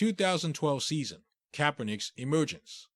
2012 season, Kaepernick's emergence.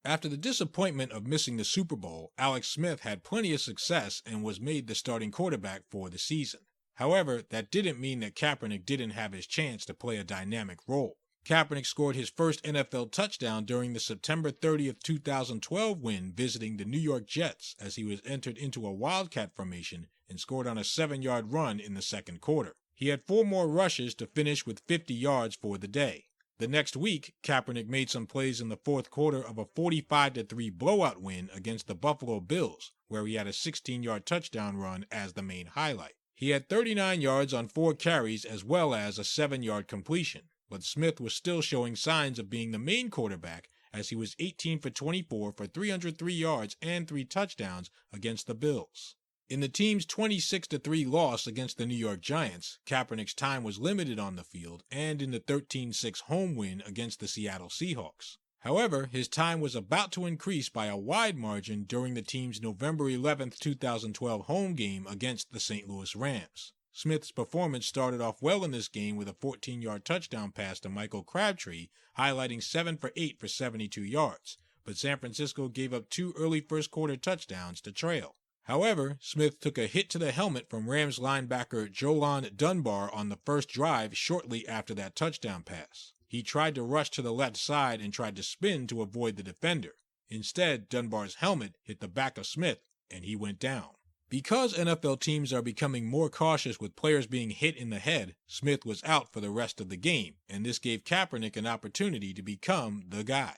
After the disappointment of missing the Super Bowl, Alex Smith had plenty of success and was made the starting quarterback for the season. However, that didn't mean that Kaepernick didn't have his chance to play a dynamic role. Kaepernick scored his first NFL touchdown during the September 30th, 2012 win visiting the New York Jets as he was entered into a wildcat formation and scored on a 7-yard run in the second quarter. He had 4 more rushes to finish with 50 yards for the day. The next week, Kaepernick made some plays in the fourth quarter of a 45-3 blowout win against the Buffalo Bills, where he had a 16-yard touchdown run as the main highlight. He had 39 yards on 4 carries as well as a 7-yard completion, but Smith was still showing signs of being the main quarterback as he was 18 for 24 for 303 yards and 3 touchdowns against the Bills. In the team's 26-3 loss against the New York Giants, Kaepernick's time was limited on the field and in the 13-6 home win against the Seattle Seahawks. However, his time was about to increase by a wide margin during the team's November 11, 2012 home game against the St. Louis Rams. Smith's performance started off well in this game with a 14-yard touchdown pass to Michael Crabtree, highlighting 7 for 8 for 72 yards, but San Francisco gave up 2 early first-quarter touchdowns to trail. However, Smith took a hit to the helmet from Rams linebacker Jolan Dunbar on the first drive shortly after that touchdown pass. He tried to rush to the left side and tried to spin to avoid the defender. Instead, Dunbar's helmet hit the back of Smith, and he went down. Because NFL teams are becoming more cautious with players being hit in the head, Smith was out for the rest of the game, and this gave Kaepernick an opportunity to become the guy.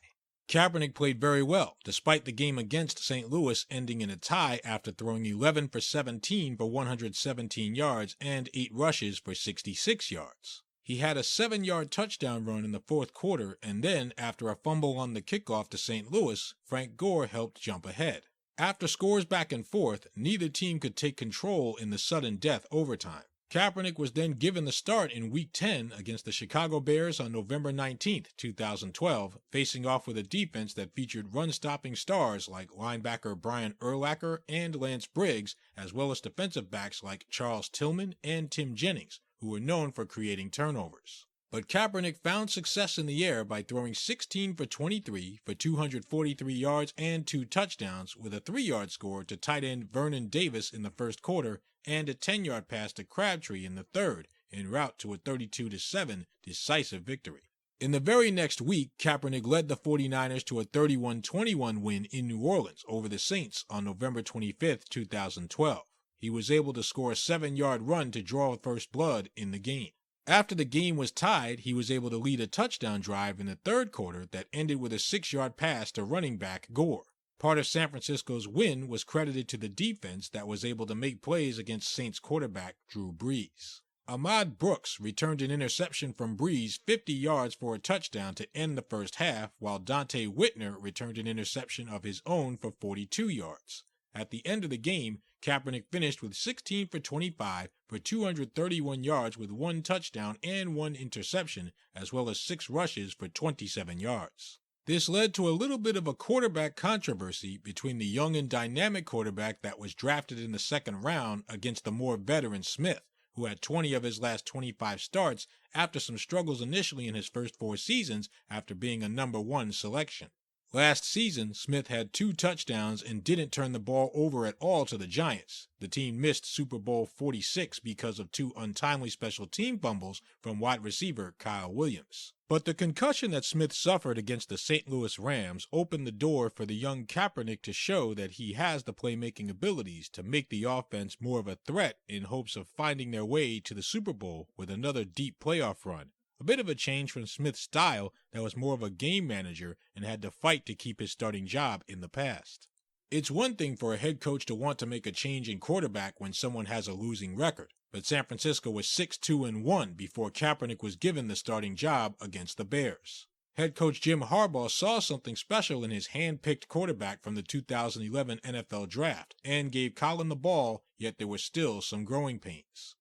Kaepernick played very well, despite the game against St. Louis ending in a tie after throwing 11 for 17 for 117 yards and 8 rushes for 66 yards. He had a 7-yard touchdown run in the fourth quarter, and then, after a fumble on the kickoff to St. Louis, Frank Gore helped jump ahead. After scores back and forth, neither team could take control in the sudden death overtime. Kaepernick was then given the start in Week 10 against the Chicago Bears on November 19, 2012, facing off with a defense that featured run-stopping stars like linebacker Brian Urlacher and Lance Briggs, as well as defensive backs like Charles Tillman and Tim Jennings, who were known for creating turnovers. But Kaepernick found success in the air by throwing 16 for 23 for 243 yards and 2 touchdowns with a 3-yard score to tight end Vernon Davis in the first quarter and a 10-yard pass to Crabtree in the third, en route to a 32-7 decisive victory. In the very next week, Kaepernick led the 49ers to a 31-21 win in New Orleans over the Saints on November 25, 2012. He was able to score a 7-yard run to draw first blood in the game. After the game was tied, he was able to lead a touchdown drive in the third quarter that ended with a 6-yard pass to running back Gore. Part of San Francisco's win was credited to the defense that was able to make plays against Saints quarterback Drew Brees. Ahmad Brooks returned an interception from Brees 50 yards for a touchdown to end the first half, while Dante Whitner returned an interception of his own for 42 yards. At the end of the game, Kaepernick finished with 16 for 25 for 231 yards with 1 touchdown and 1 interception, as well as 6 rushes for 27 yards. This led to a little bit of a quarterback controversy between the young and dynamic quarterback that was drafted in the second round against the more veteran Smith, who had 20 of his last 25 starts after some struggles initially in his first 4 seasons after being a number 1 selection. Last season, Smith had 2 touchdowns and didn't turn the ball over at all to the Giants. The team missed Super Bowl 46 because of 2 untimely special team fumbles from wide receiver Kyle Williams. But the concussion that Smith suffered against the St. Louis Rams opened the door for the young Kaepernick to show that he has the playmaking abilities to make the offense more of a threat in hopes of finding their way to the Super Bowl with another deep playoff run. A bit of a change from Smith's style that was more of a game manager and had to fight to keep his starting job in the past. It's one thing for a head coach to want to make a change in quarterback when someone has a losing record, but San Francisco was 6-2-1 before Kaepernick was given the starting job against the Bears. Head coach Jim Harbaugh saw something special in his hand-picked quarterback from the 2011 NFL Draft and gave Colin the ball, yet there were still some growing pains.